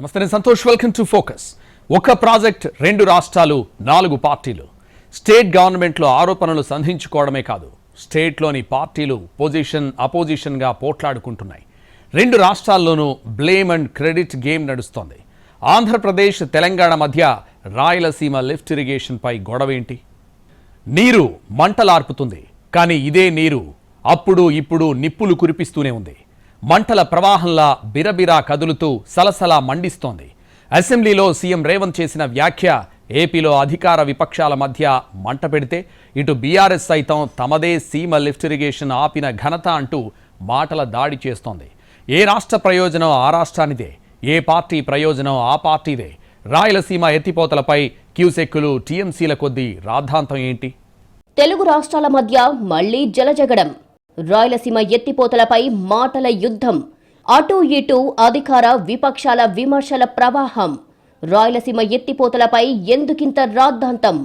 నమస్తే, నేను Santosh. Welcome to Focus. ఒక ప్రాజెక్ట్, రెండు రాష్ట్రాలు, 4 పార్టీలు. స్టేట్ గవర్నమెంట్లో ఆరోపణలు సంధించుకోవడమే కాదు, స్టేట్లోని పార్టీలు అపోజిషన్గా పోట్లాడుకుంటున్నాయి. రెండు రాష్ట్రాల్లోనూ బ్లేమ్ అండ్ క్రెడిట్ గేమ్ నడుస్తోంది. ఆంధ్రప్రదేశ్, తెలంగాణ మధ్య రాయలసీమ లిఫ్ట్ ఇరిగేషన్పై గొడవేంటి? నీరు మంటలార్పుతుంది, కానీ ఇదే నీరు అప్పుడు ఇప్పుడు నిప్పులు కురిపిస్తూనే ఉంది. మంటల ప్రవాహంలా బిరబిరా కదులుతూ సలసలా మండిస్తోంది. అసెంబ్లీలో సీఎం రేవంత్ చేసిన వ్యాఖ్య ఏపీలో అధికార విపక్షాల మధ్య మంట పెడితే, ఇటు బీఆర్ఎస్ సైతం తమదే సీమ లిఫ్ట్ ఇరిగేషన్ ఆపిన ఘనత అంటూ మాటల దాడి చేస్తోంది. ఏ రాష్ట్ర ప్రయోజనం ఆ రాష్ట్రానిదే, ఏ పార్టీ ప్రయోజనం ఆ పార్టీదే. రాయలసీమ ఎత్తిపోతలపై క్యూసెక్కులు, టీఎంసీల కొద్దీ రాద్ధాంతం ఏంటి? తెలుగు రాష్ట్రాల మధ్య మళ్లీ జలజగడం. రాయలసీమ ఎత్తిపోతలపై మాటల యుద్ధం. అటూ ఇటూ అధికార విపక్షాల విమర్శల ప్రవాహం. రాయలసీమ ఎత్తిపోతలపై ఎందుకింత రాద్ధాంతం?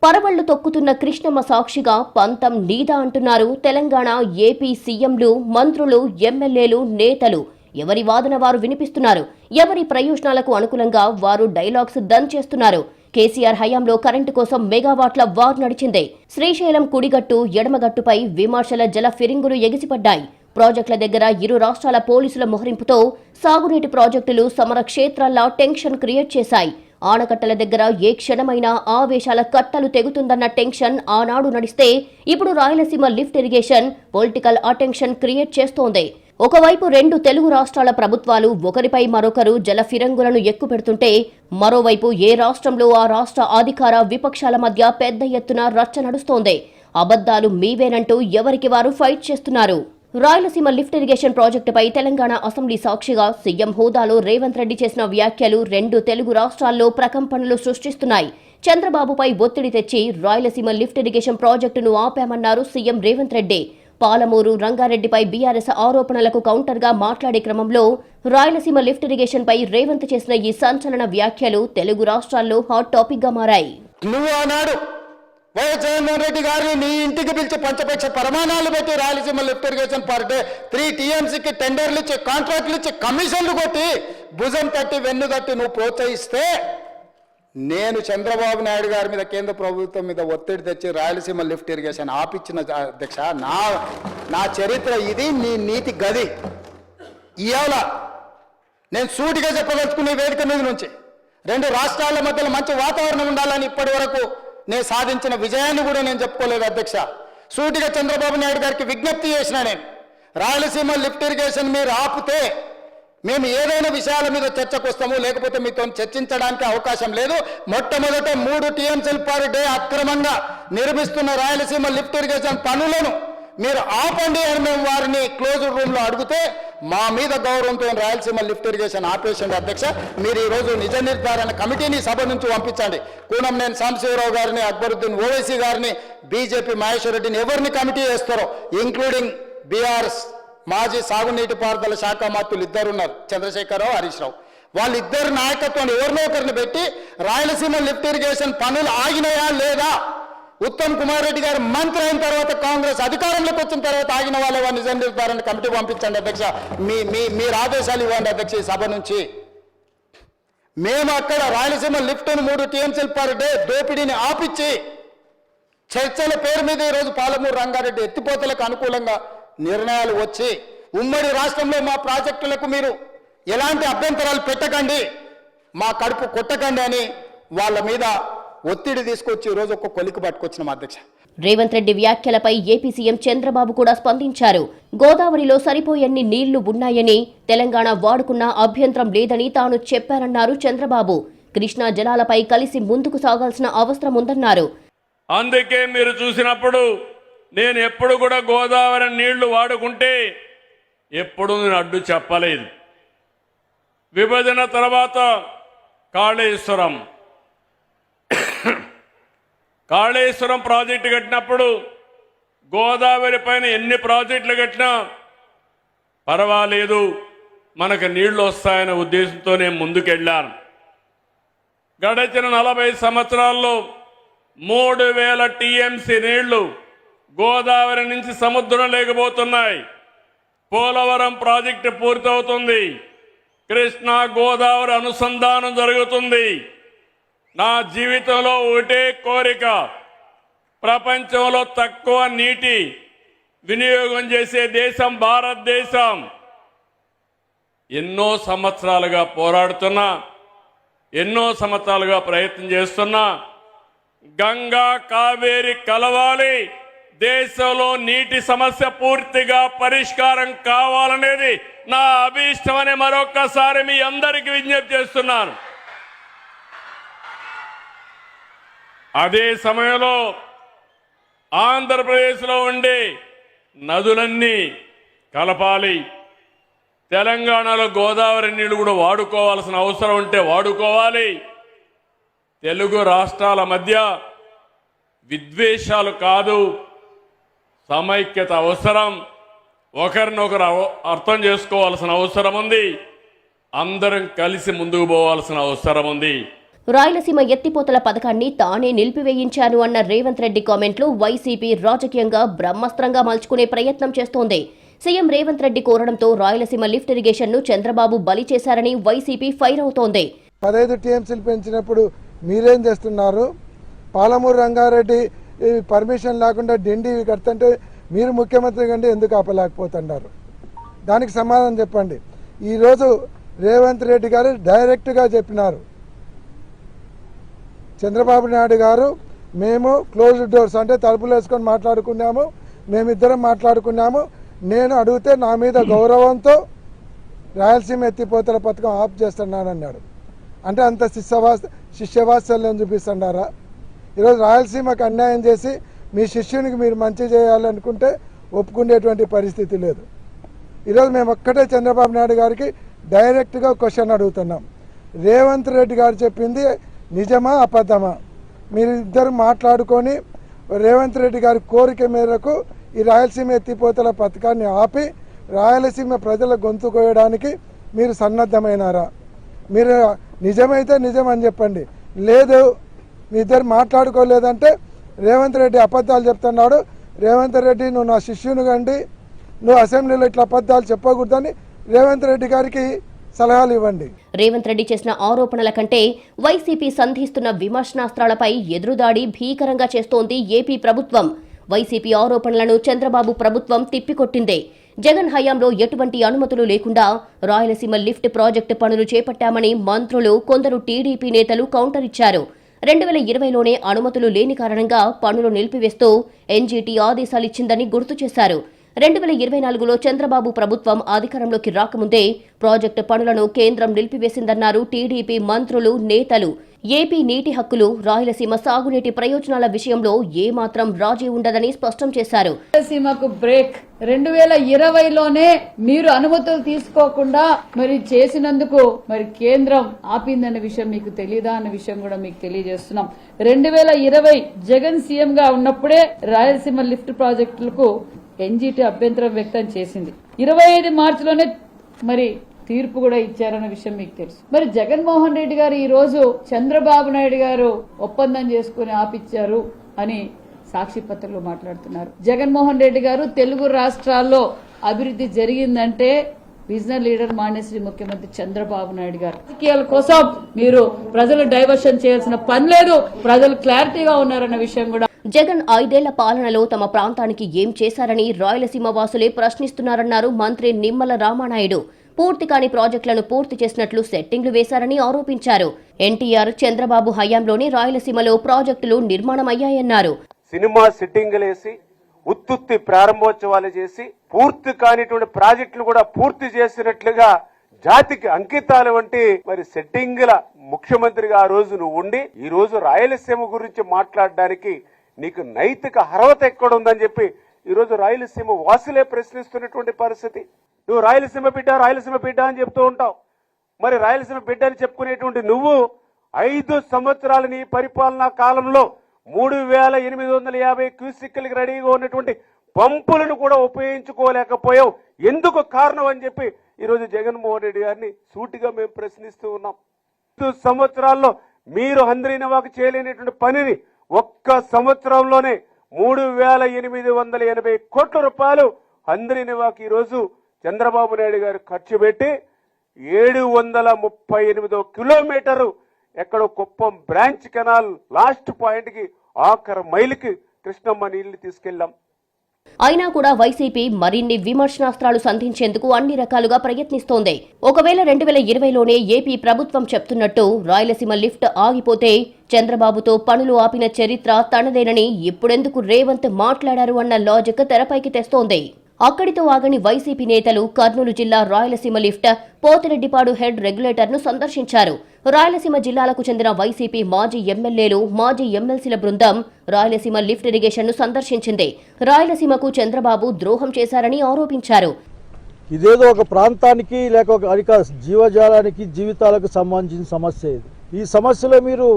పరవళ్లు తొక్కుతున్న కృష్ణమ్మ సాక్షిగా పంతం నీదా అంటున్నారు తెలంగాణ, ఏపీ సీఎంలు, మంత్రులు, ఎమ్మెల్యేలు, నేతలు. ఎవరి వాదన వారు వినిపిస్తున్నారు. ఎవరి ప్రయోజనాలకు అనుకూలంగా వారు డైలాగ్స్ దన్ చేస్తున్నారు. కేసీఆర్ హయాంలో కరెంటు కోసం మెగావాట్ల వార్ నడిచిందే. శ్రీశైలం కుడిగట్టు, ఎడమగట్టుపై విమర్శల జల ఫిరింగులు ఎగిసిపడ్డాయి. ప్రాజెక్టుల దగ్గర ఇరు రాష్ట్రాల పోలీసుల మొహరింపుతో సాగునీటి ప్రాజెక్టులు సమరక్షేత్రాల్లా టెన్షన్ క్రియేట్ చేశాయి. ఆనకట్టల దగ్గర ఏ క్షణమైనా ఆవేశాల కట్టలు తెగుతుందన్న టెన్షన్ ఆనాడు నడిస్తే, ఇప్పుడు Rayalaseema lift irrigation political attention create చేస్తోంది. ఒకవైపు రెండు తెలుగు రాష్ట్రాల ప్రభుత్వాలు ఒకరిపై మరొకరు జల ఫిరంగులను ఎక్కుపెడుతుంటే, మరోవైపు ఏ రాష్ట్రంలో ఆ రాష్ట్ర అధికార విపక్షాల మధ్య పెద్ద ఎత్తున రచ్చ నడుస్తోంది. అబద్ధాలు మీవేనంటూ ఎవరికి వారు ఫైట్ చేస్తున్నారు. రాయలసీమ లిఫ్ట్ ఇరిగేషన్ ప్రాజెక్టుపై తెలంగాణ అసెంబ్లీ సాక్షిగా సీఎం హోదాలో రేవంత్ రెడ్డి చేసిన వ్యాఖ్యలు రెండు తెలుగు రాష్ట్రాల్లో ప్రకంపనలు సృష్టిస్తున్నాయి. చంద్రబాబుపై ఒత్తిడి తెచ్చి రాయలసీమ లిఫ్ట్ ఇరిగేషన్ ప్రాజెక్టును ఆపామన్నారు సీఎం రేవంత్ రెడ్డి. పాలమూరు, రంగారెడ్డిపై బీఆర్ఎస్ ఆరోపణలకు కౌంటర్గా మాట్లాడే క్రమంలో రాయలసీమ లిఫ్ట్ ఇరిగేషన్ పై రేవంత్ చేసిన ఈ సంచలన వ్యాఖ్యలు తెలుగు రాష్ట్రాల్లో హాట్ టాపిక్ గా మారాయి. నువ్వు ఆనాడు వైఎస్ జగన్మోహన్ రెడ్డి గారిని నీ ఇంటికి పిలిచి పంచపక్ష ప్రమాణాలు పెట్టి Rayalaseema lift irrigation per day 3 టీఎంసీకి టెండర్లు ఇచ్చి, కాంట్రాక్టులు ఇచ్చి, కమిషన్లు కొట్టి, భుజం తట్టి, వెన్ను తట్టి నువ్వు ప్రోత్సహిస్తే, నేను చంద్రబాబు నాయుడు గారి మీద, కేంద్ర ప్రభుత్వం మీద ఒత్తిడి తెచ్చి రాయలసీమ లిఫ్ట్ ఇరిగేషన్ ఆపిచ్చిన అధ్యక్ష. నా చరిత్ర ఇది, నీ నీతి గది. ఇవాళ నేను సూటిగా చెప్పదలుచుకునే వేదిక మీద నుంచి, రెండు రాష్ట్రాల మధ్యలో మంచి వాతావరణం ఉండాలని ఇప్పటి వరకు నేను సాధించిన విజయాన్ని కూడా నేను చెప్పుకోలేదు అధ్యక్ష. సూటిగా చంద్రబాబు నాయుడు గారికి విజ్ఞప్తి చేసిన, నేను రాయలసీమ లిఫ్ట్ ఇరిగేషన్ మీరు ఆపితే మేము ఏదైనా విషయాల మీద చర్చకు వస్తాము, లేకపోతే మీతో చర్చించడానికి అవకాశం లేదు. మొట్టమొదట 3 టీఎంసీలు పర్ డే అక్రమంగా నిర్మిస్తున్న రాయలసీమ లిఫ్ట్ ఇరిగేషన్ పనులను మీరు ఆపండి అని మేము వారిని క్లోజ్డ్ రూమ్లో అడిగితే, మా మీద గౌరవంతో రాయలసీమ లిఫ్ట్ ఇరిగేషన్ ఆపేసండి అధ్యక్ష. మీరు ఈరోజు నిజ నిర్ధారణ కమిటీని సభ నుంచి పంపించండి. కూనంనేని సాంబశివరావు గారిని, అక్బరుద్దీన్ ఓవైసీ గారిని, బీజేపీ మహేశ్వర్ రెడ్డిని, ఎవరిని కమిటీ వేస్తారో, ఇంక్లూడింగ్ బీఆర్ఎస్ మాజీ సాగునీటి పారుదల శాఖ మంత్రులు ఇద్దరున్నారు, చంద్రశేఖరరావు, హరీష్ రావు. వాళ్ళిద్దరు నాయకత్వాన్ని ఎవరినో ఒకరిని పెట్టి రాయలసీమ లిఫ్ట్ ఇరిగేషన్ పనులు ఆగినాయా లేదా, ఉత్తమ్ కుమార్ రెడ్డి గారు మంత్రి అయిన తర్వాత, కాంగ్రెస్ అధికారంలోకి వచ్చిన తర్వాత ఆగిన వాళ్ళ నిజ నిర్ధారణ కమిటీ పంపించండి అధ్యక్ష. మీరు ఆదేశాలు ఇవ్వండి అధ్యక్ష. ఈ సభ నుంచి మేము అక్కడ రాయలసీమ లిఫ్ట్ను 3 టీఎంసీలు పర్ డే దోపిడీని ఆపిచ్చి, చర్చల పేరు మీద ఈరోజు పాలమూరు, రంగారెడ్డి ఎత్తిపోతలకు అనుకూలంగా నిర్ణయాలు వచ్చి, ఉమ్మడి రాష్ట్రంలో మా ప్రాజెక్టులకు మీరు ఎలాంటి అభ్యంతరాలు పెట్టకండి, మా కడుపు కొట్టకండి అని వాళ్ళ మీద ఒత్తిడి తీసుకొచ్చి ఈరోజు ఒక కొలికి పట్టుకొచ్చిన అధ్యక్ష. రేవంత్ రెడ్డి వ్యాఖ్యలపై ఏపీ సీఎం చంద్రబాబు కూడా స్పందించారు. గోదావరిలో సరిపోయన్ని నీళ్లు ఉన్నాయని, తెలంగాణ వాడుకున్న అభ్యంతరం లేదని తాను చెప్పారన్నారు చంద్రబాబు. కృష్ణా జలాలపై కలిసి ముందుకు సాగాల్సిన అవసరం ఉందన్నారు. అందుకే మీరు చూసినప్పుడు నేను ఎప్పుడు కూడా గోదావరి నీళ్లు వాడుకుంటే ఎప్పుడు నేను అడ్డు చెప్పలేదు. విభజన తర్వాత కాళేశ్వరం ప్రాజెక్టు కట్టినప్పుడు గోదావరి పైన ఎన్ని ప్రాజెక్టులు కట్టినా పర్వాలేదు, మనకు నీళ్లు వస్తాయనే ఉద్దేశంతో నేను ముందుకెళ్ళాను. గడిచిన 40 సంవత్సరాల్లో 3000 టీఎంసీ నీళ్లు గోదావరి నుంచి సముద్రం లేకపోతున్నాయి. పోలవరం ప్రాజెక్టు పూర్తవుతుంది. కృష్ణా గోదావరి అనుసంధానం జరుగుతుంది. నా జీవితంలో ఒకటే కోరిక, ప్రపంచంలో తక్కువ నీటి వినియోగం చేసే దేశం భారతదేశం. ఎన్నో సంవత్సరాలుగా పోరాడుతున్నా, ఎన్నో సంవత్సరాలుగా ప్రయత్నం చేస్తున్నా, గంగా కావేరి కలవాలి, దేశంలో నీటి సమస్య పూర్తిగా పరిష్కారం కావాలనేది నా అభీష్టమని మరొక్కసారి మీ అందరికీ విజ్ఞప్తి చేస్తున్నాను. అదే సమయంలో ఆంధ్రప్రదేశ్లో ఉండే నదులన్నీ కలపాలి. తెలంగాణలో గోదావరి నీళ్లు కూడా వాడుకోవాల్సిన అవసరం ఉంటే వాడుకోవాలి. తెలుగు రాష్ట్రాల మధ్య విద్వేషాలు కాదు, సమైక్యత అవసరం. ఒకరినొకరు అర్థం చేసుకోవాల్సిన అవసరం ఉంది. అందరం కలిసి ముందుకు పోవాల్సిన అవసరం ఉంది. రాయలసీమ ఎత్తిపోతల పథకాన్ని తానే నిలిపివేయించాను అన్న రేవంత్ రెడ్డి కామెంట్లు వైసీపీ రాజకీయంగా బ్రహ్మాస్త్రంగా మలుచుకునే ప్రయత్నం చేస్తోంది. సీఎం రేవంత్ రెడ్డి కోరడంతో రాయలసీమ లిఫ్ట్ ఇరిగేషన్ ను చంద్రబాబు బలి చేశారని వైసీపీ ఫైర్ అవుతోంది. 15 టీఎంసీలు పెంచినప్పుడు మీరేం చేస్తున్నారు? పాలమూరు రంగారెడ్డి పర్మిషన్ లేకుండా డిండి కడుతుంటే మీరు ముఖ్యమంత్రి కంటే ఎందుకు ఆపలేకపోతున్నారు? దానికి సమాధానం చెప్పండి. ఈరోజు రేవంత్ రెడ్డి గారు డైరెక్ట్గా చెప్పినారు, చంద్రబాబు నాయుడు గారు మేము క్లోజ్డ్ డోర్స్ అంటే తలుపులు వేసుకొని మాట్లాడుకున్నాము, మేమిద్దరం మాట్లాడుకున్నాము, నేను అడిగితే నా మీద గౌరవంతో రాయలసీమ ఎత్తిపోతల పథకం ఆఫ్ చేస్తున్నానన్నాడు. అంటే అంత శిష్యవాత్సల్యం చూపిస్తున్నారా? ఈరోజు రాయలసీమకు అన్యాయం చేసి మీ శిష్యునికి మీరు మంచి చేయాలనుకుంటే ఒప్పుకునేటువంటి పరిస్థితి లేదు. ఈరోజు మేము ఒక్కటే చంద్రబాబు నాయుడు గారికి డైరెక్ట్గా క్వశ్చన్ అడుగుతున్నాం, రేవంత్ రెడ్డి గారు చెప్పింది నిజమా అబద్ధమా? మీరు ఇద్దరు మాట్లాడుకొని రేవంత్ రెడ్డి గారి కోరిక మేరకు ఈ రాయలసీమ ఎత్తిపోతల పథకాన్ని ఆపి రాయలసీమ ప్రజల గొంతు కోయడానికి మీరు సన్నద్ధమైనారా? మీరు నిజమైతే నిజం అని చెప్పండి, లేదు మీ ఇద్దరు మాట్లాడుకోలేదంటే రేవంత్ రెడ్డి అబద్ధాలు చెప్తున్నాడు, రేవంత్ రెడ్డి నువ్వు నా శిష్యుని కండి, నువ్వు అసెంబ్లీలో ఇట్లా అబద్ధాలు చెప్పకూడదని రేవంత్ రెడ్డి గారికి సలహాలు ఇవ్వండి. రేవంత్ రెడ్డి చేసిన ఆరోపణల కంటే వైసీపీ సంధిస్తున్న విమర్శనాస్త్రాలపై ఎదురుదాడి భీకరంగా చేస్తోంది ఏపీ ప్రభుత్వం. వైసీపీ ఆరోపణలను చంద్రబాబు ప్రభుత్వం తిప్పికొట్టిందే. జగన్ హయాంలో ఎటువంటి అనుమతులు లేకుండా రాయలసీమ లిఫ్ట్ ప్రాజెక్టు పనులు చేపట్టామని మంత్రులు, కొందరు టీడీపీ నేతలు కౌంటర్ ఇచ్చారు. 2020లోనే అనుమతులు లేని కారణంగా పనులు నిలిపివేస్తూ ఎన్జీటీ ఆదేశాలిచ్చిందని గుర్తు చేశారు. 2024లో చంద్రబాబు ప్రభుత్వం అధికారంలోకి రాకముందే ప్రాజెక్టు పనులను కేంద్రం నిలిపివేసిందన్నారు టీడీపీ మంత్రులు, నేతలు. ఏపీ నీటి హక్కులు, రాయలసీమ సాగునీటి ప్రయోజనాల విషయంలో ఏమాత్రం రాజీ ఉండదని స్పష్టం చేశారు. రాయలసీమకు బ్రేక్ 2020లోనే మీరు అనుమతులు తీసుకోకుండా మరి చేసినందుకు మరి కేంద్రం ఆపిందన్న విషయం మీకు తెలియదా అన్న విషయం కూడా మీకు తెలియజేస్తున్నాం. 2020 జగన్ సీఎం గా ఉన్నప్పుడే రాయలసీమ లిఫ్ట్ ప్రాజెక్టులకు ఎన్జీటీ అభ్యంతరం వ్యక్తం చేసింది. 25 మార్చిలోనే మరి తీర్పు కూడా ఇచ్చారన్న విషయం మీకు తెలుసు. మరి జగన్మోహన్ రెడ్డి గారు ఈ రోజు చంద్రబాబు నాయుడు గారు ఒప్పందం చేసుకుని ఆపిచ్చారు అని సాక్షి పత్రికలో మాట్లాడుతున్నారు. జగన్మోహన్ రెడ్డి గారు తెలుగు రాష్ట్రాల్లో అభివృద్ధి జరిగిందంటే విజనరీ లీడర్ మాన్యశ్రీ ముఖ్యమంత్రి చంద్రబాబు నాయుడు గారు. రాజకీయాల కోసం మీరు ప్రజలు డైవర్షన్ చేయాల్సిన పని లేదు, ప్రజలు క్లారిటీగా ఉన్నారన్న విషయం కూడా. జగన్ 5 ఏళ్ల పాలనలో తమ ప్రాంతానికి ఏం చేశారని రాయలసీమ వాసులే ప్రశ్నిస్తున్నారన్నారు మంత్రి నిమ్మల రామానాయుడు. పూర్తి కాని ప్రాజెక్టులను పూర్తి చేసినట్లు సెట్టింగ్లు వేశారని ఆరోపించారు. ఎన్టీఆర్, చంద్రబాబు హయాంలోనే రాయలసీమలో ప్రాజెక్టులు నిర్మాణమయ్యాయన్నారు. సినిమా సిట్టింగులేసి ఉత్తుత్తి ప్రారంభోత్సవాలు చేసి పూర్తి కానిటువంటి ప్రాజెక్టులు కూడా పూర్తి చేసినట్లుగా జాతికి అంకితాలు వంటి మరి సెట్టింగుల ముఖ్యమంత్రిగా ఆ రోజు నువ్వు ఉండి ఈ రోజు రాయలసీమ గురించి మాట్లాడడానికి నీకు నైతిక అర్హత ఎక్కడుందని చెప్పి ఈ రోజు రాయలసీమ వాసులే ప్రశ్నిస్తున్నటువంటి పరిస్థితి. నువ్వు రాయలసీమ బిడ్డ అని చెప్తూ ఉంటావు. మరి రాయలసీమ బిడ్డ అని చెప్పుకునేటువంటి నువ్వు 5 సంవత్సరాల నీ పరిపాలనా కాలంలో 3850 క్యూసిక్లకి రెడీగా ఉన్నటువంటి పంపులను కూడా ఉపయోగించుకోలేకపోయావు. ఎందుకు కారణం అని చెప్పి ఈరోజు జగన్మోహన్ రెడ్డి గారిని సూటిగా మేము ప్రశ్నిస్తూ ఉన్నాం. 5 సంవత్సరాల్లో మీరు హంద్రీనవాకు చేయలేనటువంటి పనిని ఒక్క సంవత్సరంలోనే 3880 కోట్ల రూపాయలు హంద్రీనవాకు ఈరోజు చంద్రబాబు నాయుడు గారు ఖర్చు పెట్టి 738 కిలోమీటరు ఎక్కడో Kuppam branch canal last point కి ఆఖరి మైలుకి కృష్ణమ్మ నీళ్లు తీసుకెళ్లాం. అయినా కూడా వైసీపీ మరిన్ని విమర్శనాస్త్రాలు సంధించేందుకు అన్ని రకాలుగా ప్రయత్నిస్తోంది. ఒకవేళ 2020లోనే ఏపీ ప్రభుత్వం చెప్తున్నట్టు రాయలసీమ లిఫ్ట్ ఆగిపోతే చంద్రబాబుతో పనులు ఆపిన చరిత్ర తనదేనని ఇప్పుడెందుకు రేవంత్ మాట్లాడారు అన్న లాజిక్ తెరపైకి తెస్తోంది. అక్కడితో ఆగని వైసీపీ నేతలు కర్నూలు జిల్లా రాయలసీమ లిఫ్ట్ పోతిరెడ్డిపాడు హెడ్ రెగ్యులేటర్ను సందర్శించారు. రాయలసీమ జిల్లాలకు చెందిన వైసీపీ మాజీ ఎమ్మెల్యేలు, మాజీ ఎమ్మెల్సీల బృందం రాయలసీమ లిఫ్ట్ ఇరిగేషన్ను సందర్శించింది. రాయలసీమకు చంద్రబాబు ద్రోహం చేశారని ఆరోపించారు. ఇదేదో ఒక ప్రాంతానికి లేక ఒక అధిక జీవజాలానికి జీవితాలకు సంబంధించిన సమస్య ఇది. ఈ సమస్యలో మీరు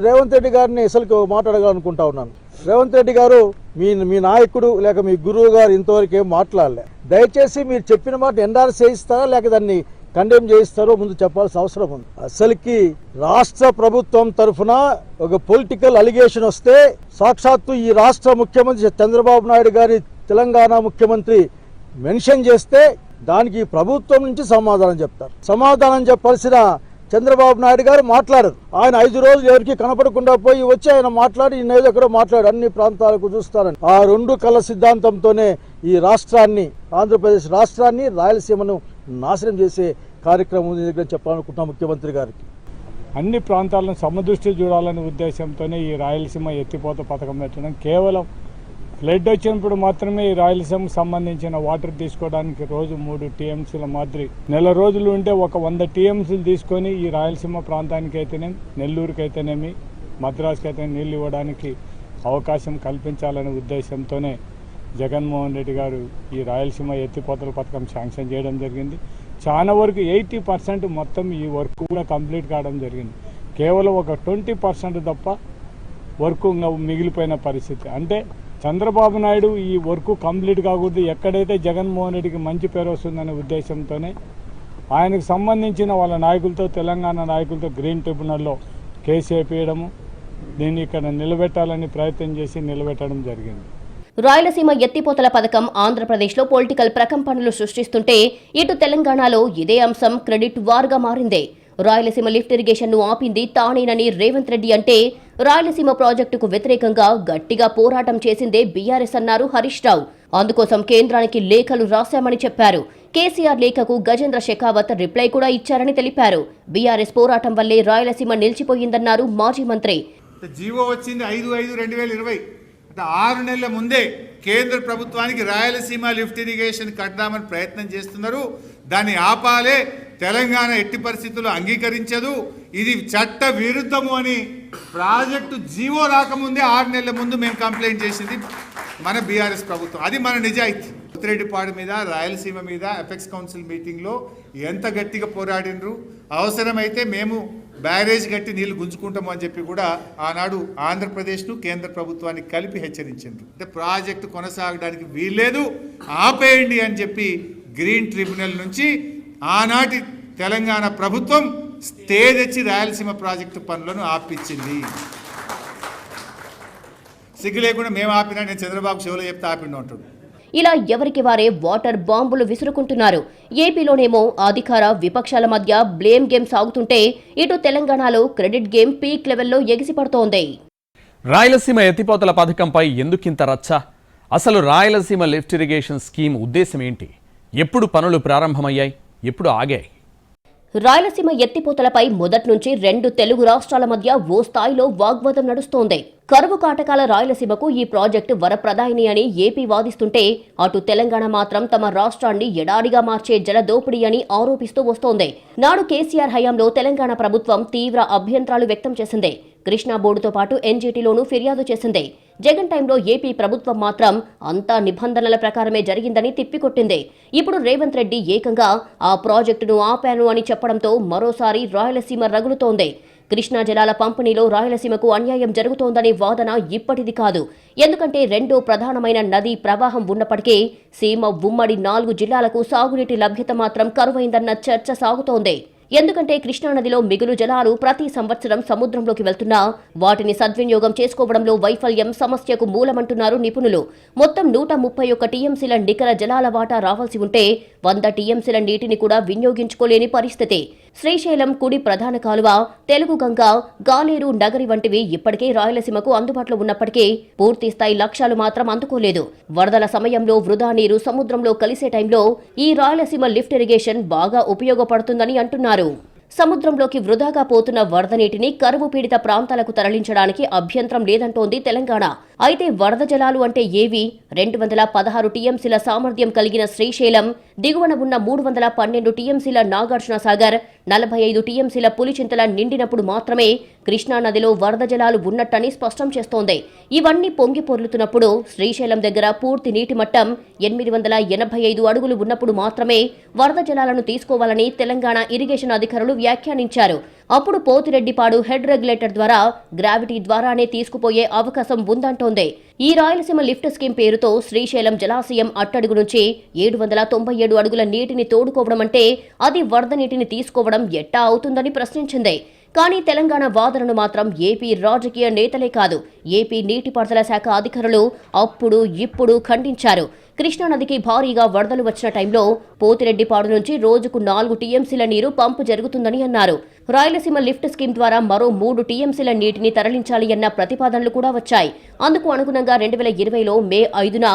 రేవంత్ రెడ్డి గారిని అసలు మాట్లాడగలనుకుంటా ఉన్నాను. రేవంత్ రెడ్డి గారు మీ నాయకుడు లేక మీ గురువు గారు ఇంతవరకు ఏం మాట్లాడలే. దయచేసి మీరు చెప్పిన మాట ఎండార్స్ చేయిస్తారా లేక దాన్ని కండెమ్ చేయిస్తారో ముందు చెప్పాల్సిన అవసరం ఉంది. అసలుకి రాష్ట్ర ప్రభుత్వం తరఫున ఒక పొలిటికల్ అలిగేషన్ వస్తే సాక్షాత్తు ఈ రాష్ట్ర ముఖ్యమంత్రి చంద్రబాబు నాయుడు గారి తెలంగాణ ముఖ్యమంత్రి మెన్షన్ చేస్తే దానికి ప్రభుత్వం నుంచి సమాధానం చెప్తారు. సమాధానం చెప్పాల్సిన చంద్రబాబు నాయుడు గారు మాట్లాడరు. ఆయన 5 రోజులు ఎవరికి కనపడకుండా పోయి వచ్చి ఆయన మాట్లాడి నేదో ఎక్కడో మాట్లాడు అన్ని ప్రాంతాలకు చూస్తారని ఆ 2 కళ్ళ సిద్ధాంతంతోనే ఈ రాష్ట్రాన్ని, ఆంధ్రప్రదేశ్ రాష్ట్రాన్ని, రాయలసీమను నాశనం చేసే కార్యక్రమం దగ్గర చెప్పాలనుకుంటున్నాం ముఖ్యమంత్రి గారికి. అన్ని ప్రాంతాలను సమదృష్టి చూడాలనే ఉద్దేశంతోనే ఈ రాయలసీమ ఎత్తిపోత పథకం పెట్టడం. కేవలం ఫ్లడ్ వచ్చినప్పుడు మాత్రమే ఈ రాయలసీమకు సంబంధించిన వాటర్ తీసుకోవడానికి రోజు 3 టీఎంసీల మాదిరి నెల రోజులు ఉంటే ఒక 100 టీఎంసీలు తీసుకొని ఈ రాయలసీమ ప్రాంతానికి అయితేనేమి, నెల్లూరుకి అయితేనేమి, మద్రాసుకి అయితే నీళ్ళు ఇవ్వడానికి అవకాశం కల్పించాలనే ఉద్దేశంతోనే జగన్మోహన్ రెడ్డి గారు ఈ రాయలసీమ ఎత్తిపోతల పథకం శాంక్షన్ చేయడం జరిగింది. చాలా వరకు 80% మొత్తం ఈ వర్క్ కూడా కంప్లీట్ కావడం జరిగింది. కేవలం ఒక 20% తప్ప వర్క్ మిగిలిపోయిన పరిస్థితి. అంటే చంద్రబాబు నాయుడు ఈ వర్క్ కంప్లీట్ కాకూడదు, ఎక్కడైతే జగన్మోహన్ రెడ్డికి మంచి పేరు వస్తుందనే ఉద్దేశంతోనే ఆయనకు సంబంధించిన వాళ్ళ నాయకులతో, తెలంగాణ నాయకులతో గ్రీన్ ట్రిబ్యునల్లో కేసు వేయడము, దీన్ని ఇక్కడ నిలబెట్టాలని ప్రయత్నం చేసి నిలబెట్టడం జరిగింది. రాయలసీమ ఎత్తిపోతల పథకం ఆంధ్రప్రదేశ్లో పొలిటికల్ ప్రకంపనలు సృష్టిస్తుంటే ఇటు తెలంగాణలో ఇదే అంశం క్రెడిట్ వార్గా మారింది. రాయలసీమ లిఫ్ట్ ఇరిగేషన్ను ఆపింది తానేనని రేవంత్ రెడ్డి అంటే రాయలసీమ ప్రాజెక్టుకు వ్యతిరేకంగా గట్టిగా పోరాటం చేసిందే బీఆర్ఎస్ అన్నారు హరీష్ రావు. అందుకోసం కేంద్రానికి లేఖలు రాశామని చెప్పారు. కేసీఆర్ లేఖకు గజేంద్ర షెకావత్ రిప్లై కూడా ఇచ్చారని తెలిపారు. బీఆర్ఎస్ పోరాటం వల్లే రాయలసీమ నిలిచిపోయిందన్నారు మాజీ మంత్రి. జీవో వచ్చింది 5/5/2020, అంటే 6 నెలల ముందే కేంద్ర ప్రభుత్వానికి రాయలసీమ లిఫ్ట్ ఇరిగేషన్ కడదామని ప్రయత్నం చేస్తున్నారు. దాన్ని ఆపాలే, తెలంగాణ ఎట్టి పరిస్థితుల్లో అంగీకరించదు, ఇది చట్ట విరుద్ధము అని ప్రాజెక్టు జీవో రాకముందే 6 నెలల ముందు మేము కంప్లైంట్ చేసింది మన బీఆర్ఎస్ ప్రభుత్వం. అది మన నిజాయితీ. పోతిరెడ్డిపాడు మీద, రాయలసీమ మీద అపెక్స్ కౌన్సిల్ మీటింగ్లో ఎంత గట్టిగా పోరాడినరు. అవసరమైతే మేము బ్యారేజ్ కట్టి నీళ్లు గుంజుకుంటాము అని చెప్పి కూడా ఆనాడు ఆంధ్రప్రదేశ్ను కేంద్ర ప్రభుత్వాన్ని కలిపి హెచ్చరించారు. అంటే ప్రాజెక్టు కొనసాగడానికి వీల్లేదు, ఆపేయండి అని చెప్పి గ్రీన్ ట్రిబ్యునల్ నుంచి ఆనాటి తెలంగాణ ప్రభుత్వం స్టే తెచ్చి రాయలసీమ ప్రాజెక్టు పనులను ఆపించింది. సిగ్గు లేకుండా మేము ఆపినా, నేను చంద్రబాబు చెవులో చెప్తే ఆపిండు అంటాడు. ఇలా ఎవరికి వారే వాటర్ బాంబులు విసురుకుంటున్నారు. ఏపీలోనేమో అధికార విపక్షాల మధ్య బ్లేమ్ గేమ్ సాగుతుంటే ఇటు తెలంగాణలో క్రెడిట్ గేమ్ పీక్ లెవెల్లో ఎగిసిపడుతోంది. రాయలసీమ ఎత్తిపోతల పథకంపై ఎందుకింత రచ్చ? అసలు రాయలసీమ లిఫ్ట్ ఇరిగేషన్ స్కీమ్ ఉద్దేశం ఏంటి? ఎప్పుడు పనులు ప్రారంభమయ్యాయి? ఎప్పుడు ఆగాయి? రాయలసీమ ఎత్తిపోతలపై మొదటి నుంచి 2 తెలుగు రాష్ట్రాల మధ్య ఓ స్థాయిలో వాగ్వాదం నడుస్తోంది. కరువు కాటకాల రాయలసీమకు ఈ ప్రాజెక్టు వరప్రదాయిని అని ఏపీ వాదిస్తుంటే అటు తెలంగాణ మాత్రం తమ రాష్ట్రాన్ని ఎడారిగా మార్చే జలదోపిడీ అని ఆరోపిస్తూ వస్తోంది. నాడు కేసీఆర్ హయాంలో తెలంగాణ ప్రభుత్వం తీవ్ర అభ్యంతరాలు వ్యక్తం చేసింది. కృష్ణా బోర్డుతో పాటు ఎన్జీటీలోనూ ఫిర్యాదు చేసింది. జగన్ టైంలో ఏపీ ప్రభుత్వం మాత్రం అంతా నిబంధనల ప్రకారమే జరిగిందని తిప్పికొట్టింది. ఇప్పుడు రేవంత్ రెడ్డి ఏకంగా ఆ ప్రాజెక్టును ఆపాను అని చెప్పడంతో మరోసారి రాయలసీమ రగులుతోంది. కృష్ణా జలాల పంపిణీలో రాయలసీమకు అన్యాయం జరుగుతోందనే వాదన ఇప్పటిది కాదు. ఎందుకంటే రెండో ప్రధానమైన నదీ ప్రవాహం ఉన్నప్పటికీ సీమ ఉమ్మడి 4 జిల్లాలకు సాగునీటి లభ్యత మాత్రం కరువైందన్న చర్చ సాగుతోంది. ఎందుకంటే కృష్ణానదిలో మిగులు జలాలు ప్రతి సంవత్సరం సముద్రంలోకి వెళ్తున్నా వాటిని సద్వినియోగం చేసుకోవడంలో వైఫల్యం సమస్యకు మూలమంటున్నారు నిపుణులు. మొత్తం 131 టీఎంసీల నికర జలాల వాటా రావాల్సి ఉంటే 100 టీఎంసీల నీటిని కూడా వినియోగించుకోలేని పరిస్థితి. శ్రీశైలం కుడి ప్రధాన కాలువ, తెలుగు గంగ, గాలేరు నగరి వంటివి ఇప్పటికే రాయలసీమకు అందుబాటులో ఉన్నప్పటికీ పూర్తి స్థాయి లక్ష్యాలు మాత్రం అందుకోలేదు. వరదల సమయంలో వృధా నీరు సముద్రంలో కలిసే టైంలో ఈ రాయలసీమ లిఫ్ట్ ఇరిగేషన్ బాగా ఉపయోగపడుతుందని అంటున్నారు. సముద్రంలోకి వృధాగా పోతున్న వరద నీటిని కరువు పీడిత ప్రాంతాలకు తరలించడానికి అభ్యంతరం లేదంటోంది తెలంగాణ. అయితే వరద జలాలు అంటే ఏవి? 216 టీఎంసీల సామర్థ్యం కలిగిన శ్రీశైలం, దిగువన ఉన్న 312 టీఎంసీల నాగార్జున సాగర్, 45 టీఎంసీల పులిచింతల నిండినప్పుడు మాత్రమే కృష్ణానదిలో వరద జలాలు ఉన్నట్టని స్పష్టం చేస్తోంది. ఇవన్నీ పొంగి పొర్లుతున్నప్పుడు శ్రీశైలం దగ్గర పూర్తి నీటి మట్టం 885 అడుగులు ఉన్నప్పుడు మాత్రమే వరద జలాలను తీసుకోవాలని తెలంగాణ ఇరిగేషన్ అధికారులు వ్యాఖ్యానించారు. అప్పుడు పోతిరెడ్డిపాడు హెడ్ రెగ్యులేటర్ ద్వారా గ్రావిటీ ద్వారానే తీసుకుపోయే అవకాశం ఉందంటోంది. ఈ రాయలసీమ లిఫ్ట్ స్కీమ్ పేరుతో శ్రీశైలం జలాశయం అట్టడుగు నుంచి 797 అడుగుల నీటిని తోడుకోవడం అంటే అది వరద నీటిని తీసుకోవడం ఎట్టా అవుతుందని ప్రశ్నించింది. కానీ తెలంగాణ వాదనను మాత్రం ఏపీ రాజకీయ నేతలే కాదు, ఏపీ నీటిపారుదల శాఖ అధికారులు అప్పుడు ఇప్పుడు ఖండించారు. కృష్ణానదికి భారీగా వరదలు వచ్చిన టైంలో పోతిరెడ్డిపాడు నుంచి రోజుకు 4 టీఎంసీల నీరు పంపు జరుగుతుందని అన్నారు. రాయలసీమ లిఫ్ట్ స్కీమ్ ద్వారా మరో 3 టీఎంసీల నీటిని తరలించాలి అన్న ప్రతిపాదనలు కూడా వచ్చాయి. అందుకు అనుగుణంగా 2020లో మే 5న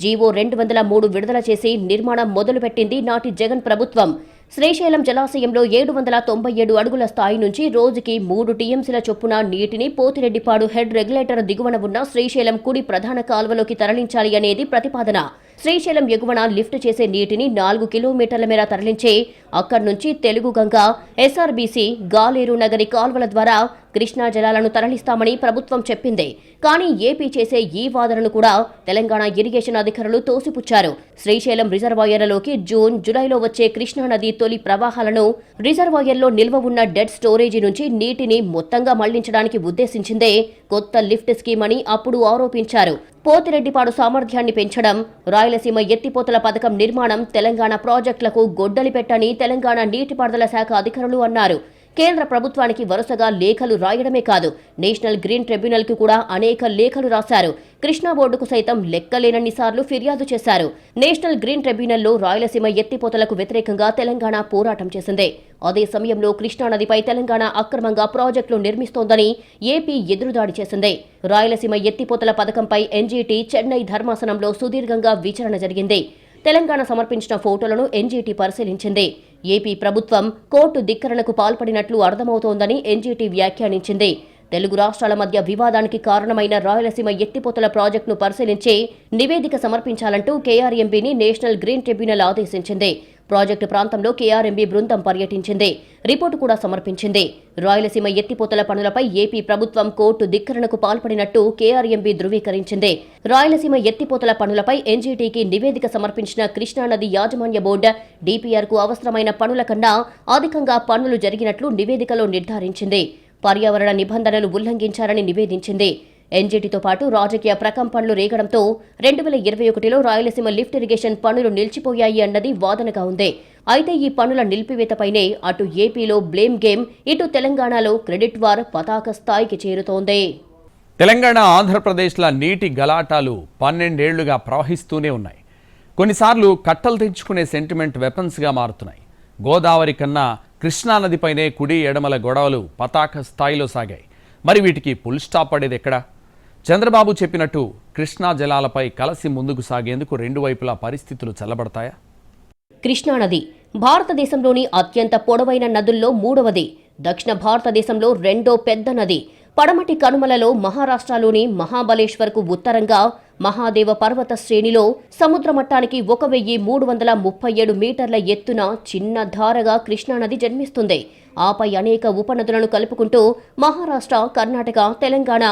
జీవో 203 విడుదల చేసి నిర్మాణం మొదలుపెట్టింది నాటి జగన్ ప్రభుత్వం. శ్రీశైలం జలాశయంలో 797 అడుగుల స్థాయి నుంచి రోజుకి 3 టీఎంసీల చొప్పున నీటిని పోతిరెడ్డిపాడు హెడ్ రెగ్యులేటర్ దిగువన ఉన్న శ్రీశైలం కుడి ప్రధాన కాల్వలోకి తరలించాలి అనేది ప్రతిపాదన. శ్రీశైలం ఎగువన లిఫ్ట్ చేసే నీటిని 4 కిలోమీటర్ల మేర తరలించే అక్కడి నుంచి తెలుగు గంగ, ఎస్ఆర్బీసీ, గాలేరు నగరి కాల్వల ద్వారా కృష్ణా జలాలను తరలిస్తామని ప్రభుత్వం చెప్పింది. కానీ ఏపీ చేసే ఈ వాదనను కూడా తెలంగాణ ఇరిగేషన్ అధికారులు తోసిపుచ్చారు. శ్రీశైలం రిజర్వాయర్లలోకి జూన్, జులైలో వచ్చే కృష్ణానది తొలి ప్రవాహాలను రిజర్వాయర్లో నిల్వ ఉన్న డెడ్ స్టోరేజీ నుంచి నీటిని మొత్తంగా మళ్లించడానికి ఉద్దేశించిందే కొత్త లిఫ్ట్ స్కీమ్ అని అప్పుడు ఆరోపించారు. పోతిరెడ్డిపాడు సామర్థ్యాన్ని పెంచడం, రాయలసీమ ఎత్తిపోతల పథకం నిర్మాణం తెలంగాణ ప్రాజెక్టులకు గొడ్డలి పెట్టని తెలంగాణ నీటిపారుదల శాఖ అధికారులు అన్నారు. కేంద్ర ప్రభుత్వానికి వరుసగా లేఖలు రాయడమే కాదు, నేషనల్ గ్రీన్ ట్రిబ్యునల్కి కూడా అనేక లేఖలు రాశారు. కృష్ణా బోర్డుకు సైతం లెక్కలేనన్ని సార్లు ఫిర్యాదు చేశారు. నేషనల్ గ్రీన్ ట్రిబ్యునల్లో రాయలసీమ ఎత్తిపోతలకు వ్యతిరేకంగా తెలంగాణ పోరాటం చేసింది. అదే సమయంలో కృష్ణానదిపై తెలంగాణ అక్రమంగా ప్రాజెక్టులు నిర్మిస్తోందని ఏపీ ఎదురుదాడి చేసింది. రాయలసీమ ఎత్తిపోతల పథకంపై ఎన్జీటీ చెన్నై ధర్మాసనంలో సుదీర్ఘంగా విచారణ జరిగింది. తెలంగాణ సమర్పించిన ఫోటోలను ఎన్జీటీ పరిశీలించింది. ఏపీ ప్రభుత్వం కోర్టు ధిక్కరణకు పాల్పడినట్లు అర్థమవుతోందని ఎన్జీటీ వ్యాఖ్యానించింది. తెలుగు రాష్ట్రాల మధ్య వివాదానికి కారణమైన రాయలసీమ ఎత్తిపోతల ప్రాజెక్టును పరిశీలించి నివేదిక సమర్పించాలంటూ కేఆర్ఎంబీని నేషనల్ గ్రీన్ ట్రిబ్యునల్ ఆదేశించింది. ప్రాజెక్టు ప్రాంతంలో కేఆర్ఎంబీ బృందం పర్యటించింది. రిపోర్టు కూడా సమర్పించింది. రాయలసీమ ఎత్తిపోతల పనులపై ఏపీ ప్రభుత్వం కోర్టు ధిక్కరణకు పాల్పడినట్టు కేఆర్ఎంబీ ధృవీకరించింది. రాయలసీమ ఎత్తిపోతల పనులపై ఎన్జీటీకి నివేదిక సమర్పించిన కృష్ణానది యాజమాన్య బోర్డు డీపీఆర్కు అవసరమైన పనుల కన్నా అధికంగా పనులు జరిగినట్లు నివేదికలో నిర్ధారించింది. పర్యావరణ నిబంధనలు ఉల్లంఘించారని నివేదించింది. ఎన్జీటీతో పాటు రాజకీయ ప్రకంపనలు రేగడంతో 2021లో రాయలసీమ లిఫ్ట్ ఇరిగేషన్ పనులు నిలిచిపోయాయి అన్నది వాదనగా ఉంది. అయితే ఈ పనుల నిలిపివేతపైనే అటు ఏపీలో బ్లేమ్ గేమ్, ఇటు తెలంగాణలో క్రెడిట్ వార్ పతాక స్థాయికి చేరుతోంది. తెలంగాణ, ఆంధ్రప్రదేశ్ల నీటి గలాటాలు 12 ఏళ్లుగా ప్రవహిస్తూనే ఉన్నాయి. కొన్నిసార్లు కట్టలు తెంచుకునే సెంటిమెంట్ వెపన్స్గా మారుతున్నాయి. గోదావరి కన్నా కృష్ణానదిపైనే కుడి ఎడమల గొడవలు పతాక స్థాయిలో సాగాయి. మరి వీటికి ఫుల్ స్టాప్ పడేది ఎక్కడా? చంద్రబాబు చెప్పినట్టు కృష్ణా జలాలపై కలసి ముందుకు సాగేందుకు రెండు వైపులా పరిస్థితులు చల్లబడతాయా? కృష్ణానది భారతదేశంలోని అత్యంత పొడవైన నదుల్లో 3వది. దక్షిణ భారతదేశంలో 2వ పెద్ద నది. పడమటి కనుమలలో మహారాష్ట్రలోని మహాబలేశ్వర్కు ఉత్తరంగా మహాదేవ పర్వత శ్రేణిలో సముద్ర మట్టానికి 1337 మీటర్ల ఎత్తున చిన్న ధారగా కృష్ణానది జన్మిస్తుంది. ఆపై అనేక ఉపనదులను కలుపుకుంటూ మహారాష్ట్ర, కర్ణాటక, తెలంగాణ,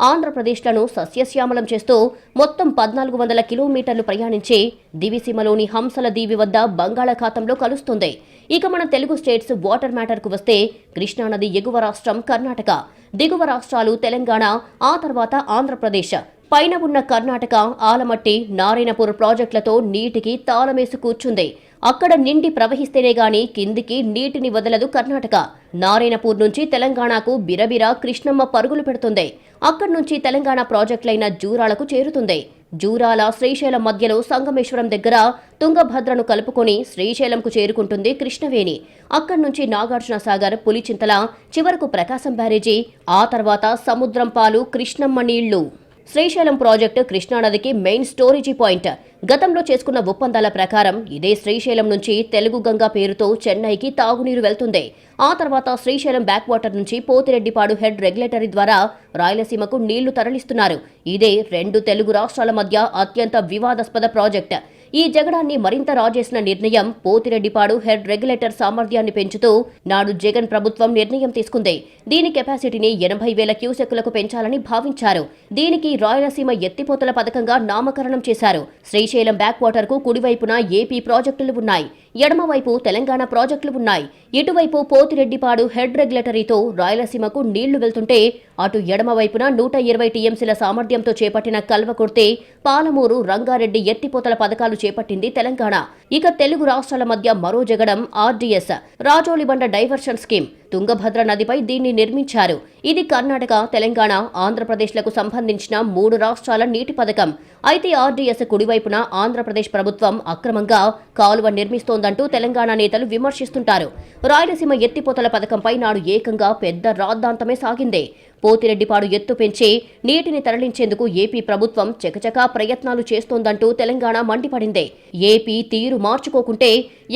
ఆంధ్రప్రదేశ్లను సస్యశ్యామలం చేస్తూ మొత్తం 1400 కిలోమీటర్లు ప్రయాణించి దివిసీమలోని హంసల దీవి వద్ద బంగాళాఖాతంలో కలుస్తుంది. ఇక మన తెలుగు స్టేట్స్ వాటర్ మ్యాటర్కు వస్తే కృష్ణానది ఎగువ రాష్ట్రం కర్ణాటక, దిగువ రాష్ట్రాలు తెలంగాణ, ఆ తర్వాత ఆంధ్రప్రదేశ్. పైన ఉన్న కర్ణాటక ఆలమట్టి, నారాయణపూర్ ప్రాజెక్టులతో నీటికి తాళమేసి కూర్చుంది. అక్కడ నిండి ప్రవహిస్తేనే గాని కిందికి నీటిని వదలదు కర్ణాటక. నారాయణపూర్ నుంచి తెలంగాణకు బిరబిరా కృష్ణమ్మ పరుగులు పెడుతుంది. అక్కడి నుంచి తెలంగాణ ప్రాజెక్టులైన జూరాలకు చేరుతుంది. జూరాల శ్రీశైలం మధ్యలో సంగమేశ్వరం దగ్గర తుంగభద్రను కలుపుకొని శ్రీశైలంకు చేరుకుంటుంది కృష్ణవేణి. అక్కడి నుంచి నాగార్జున సాగర్, పులిచింతల, చివరకు ప్రకాశం బ్యారేజీ, ఆ తర్వాత సముద్రం పాలు కృష్ణమ్మ నీళ్లు. శ్రీశైలం ప్రాజెక్టు కృష్ణానదికి మెయిన్ స్టోరేజీ పాయింట్. గతంలో చేసుకున్న ఒప్పందాల ప్రకారం ఇదే శ్రీశైలం నుంచి తెలుగు గంగా పేరుతో చెన్నైకి తాగునీరు వెళ్తుంది. ఆ తర్వాత శ్రీశైలం బ్యాక్ వాటర్ నుంచి పోతిరెడ్డిపాడు హెడ్ రెగ్యులేటరీ ద్వారా రాయలసీమకు నీళ్లు తరలిస్తున్నారు. ఇదే రెండు తెలుగు రాష్ట్రాల మధ్య అత్యంత వివాదాస్పద ప్రాజెక్ట్. ఈ జగడాన్ని మరింత రాజేసిన నిర్ణయం పోతిరెడ్డిపాడు హెడ్ రెగ్యులేటర్ సామర్థ్యాన్ని పెంచుతూ నాడు జగన్ ప్రభుత్వం నిర్ణయం తీసుకుంది. దీని కెపాసిటీని 80,000 క్యూసెక్కులకు పెంచాలని భావించారు. దీనికి రాయలసీమ ఎత్తిపోతల పథకంగా నామకరణం చేశారు. శ్రీశైలం బ్యాక్ వాటర్ కు కుడివైపున ఏపీ ప్రాజెక్టులు ఉన్నాయి, ఎడమవైపు తెలంగాణ ప్రాజెక్టులు ఉన్నాయి. ఇటువైపు పోతిరెడ్డిపాడు హెడ్ రెగ్యులేటరీతో రాయలసీమకు నీళ్లు వెళ్తుంటే అటు ఎడమవైపున 120 టీఎంసీల సామర్థ్యంతో చేపట్టిన కల్వకుర్తి, పాలమూరు, రంగారెడ్డి ఎత్తిపోతల పథకాలు చేపట్టింది తెలంగాణ. ఇక తెలుగు రాష్ట్రాల మధ్య మరో జగడం RDS, Rajolibanda diversion scheme. Tungabhadra నదిపై దీన్ని నిర్మించారు. ఇది కర్ణాటక, తెలంగాణ, ఆంధ్రప్రదేశ్లకు సంబంధించిన 3 రాష్ట్రాల నీటి పథకం. అయితే ఆర్డీఎస్ కుడివైపున ఆంధ్రప్రదేశ్ ప్రభుత్వం అక్రమంగా కాలువ నిర్మిస్తోందంటూ తెలంగాణ నేతలు విమర్శిస్తుంటారు. రాయలసీమ ఎత్తిపోతల పథకంపై నాడు ఏకంగా పెద్ద రాద్ధాంతమే సాగింది. పోతిరెడ్డిపాడు ఎత్తు పెంచి నీటిని తరలించేందుకు ఏపీ ప్రభుత్వం చకచకా ప్రయత్నాలు చేస్తోందంటూ తెలంగాణ మండిపడింది. ఏపీ తీరు మార్చుకోకుంటే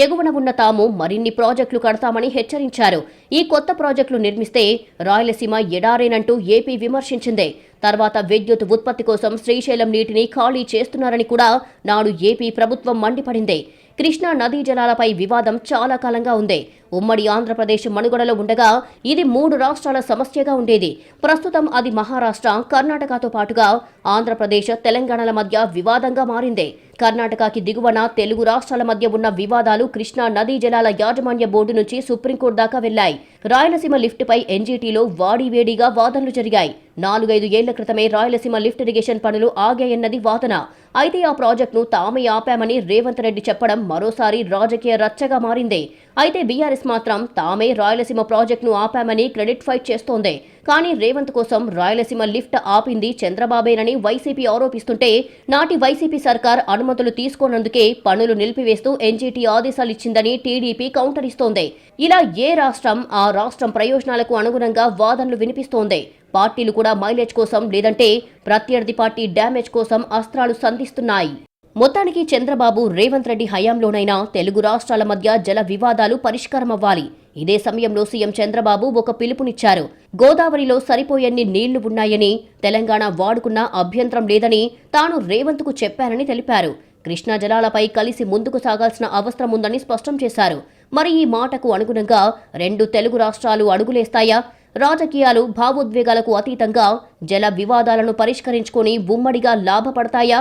ఎగువన ఉన్న తాము మరిన్ని ప్రాజెక్టులు కడతామని హెచ్చరించారు. ఈ కొత్త ప్రాజెక్టులు నిర్మిస్తే రాయలసీమ ఎడారేనంటూ ఏపీ విమర్శించింది. తర్వాత విద్యుత్ ఉత్పత్తి కోసం శ్రీశైలం నీటిని ఖాళీ చేస్తున్నారని కూడా నాడు ఏపీ ప్రభుత్వం మండిపడింది. కృష్ణా నదీ జలాలపై వివాదం చాలా కాలంగా ఉంది. ఉమ్మడి ఆంధ్రప్రదేశ్ మనుగడలో ఉండగా ఇది 3 రాష్ట్రాల సమస్యగా ఉండేది. ప్రస్తుతం అది మహారాష్ట్ర, కర్ణాటకతో పాటుగా ఆంధ్రప్రదేశ్, తెలంగాణల మధ్య వివాదంగా మారింది. కర్ణాటకకి దిగువన తెలుగు రాష్ట్రాల మధ్య ఉన్న వివాదాలు కృష్ణా నదీ జలాల యాజమాన్య బోర్డు నుంచి సుప్రీంకోర్టు దాకా వెళ్లాయి. రాయలసీమ లిఫ్టుపై ఎన్జీటీలో వాడివేడిగా వాదనలు జరిగాయి. 4-5 ఏళ్ల క్రితమే రాయలసీమ లిఫ్ట్ ఇరిగేషన్ పనులు ఆగాయన్నది వాదన. అయితే ఆ ప్రాజెక్టును తామే ఆపామని రేవంత్ రెడ్డి చెప్పడం మరోసారి రాజకీయ రచ్చగా మారింది. అయితే బీఆర్ఎస్ మాత్రం తామే రాయలసీమ ప్రాజెక్టును ఆపామని క్రెడిట్ ఫైట్ చేస్తోంది. కానీ రేవంత్ కోసం రాయలసీమ లిఫ్ట్ ఆపింది చంద్రబాబేనని వైసీపీ ఆరోపిస్తుంటే నాటి వైసీపీ సర్కార్ అనుమతులు తీసుకోనందుకే పనులు నిలిపివేస్తూ ఎన్జీటీ ఆదేశాలిచ్చిందని టీడీపీ కౌంటర్ ఇస్తోంది. ఇలా ఏ రాష్ట్రం ఆ రాష్ట్రం ప్రయోజనాలకు అనుగుణంగా వాదనలు వినిపిస్తోంది. పార్టీలు కూడా మైలేజ్ కోసం లేదంటే ప్రత్యర్థి పార్టీ డ్యామేజ్ కోసం అస్త్రాలు సంధిస్తున్నాయి. మొత్తానికి చంద్రబాబు, రేవంత్ రెడ్డి హయాంలోనైనా తెలుగు రాష్ట్రాల మధ్య జల వివాదాలు పరిష్కారమవ్వాలి. ఇదే సమయంలో సీఎం చంద్రబాబు ఒక పిలుపునిచ్చారు. గోదావరిలో సరిపోయన్ని నీళ్లు ఉన్నాయని, తెలంగాణ వాడుకున్న అభ్యంతరం లేదని తాను రేవంత్కు చెప్పానని తెలిపారు. కృష్ణా జలాలపై కలిసి ముందుకు సాగాల్సిన అవసరం ఉందని స్పష్టం చేశారు. మరి ఈ మాటకు అనుగుణంగా 2 తెలుగు రాష్ట్రాలు అడుగులేస్తాయా? రాజకీయాలు, భావోద్వేగాలకు అతీతంగా జల వివాదాలను పరిష్కరించుకొని ఉమ్మడిగా లాభపడతాయా?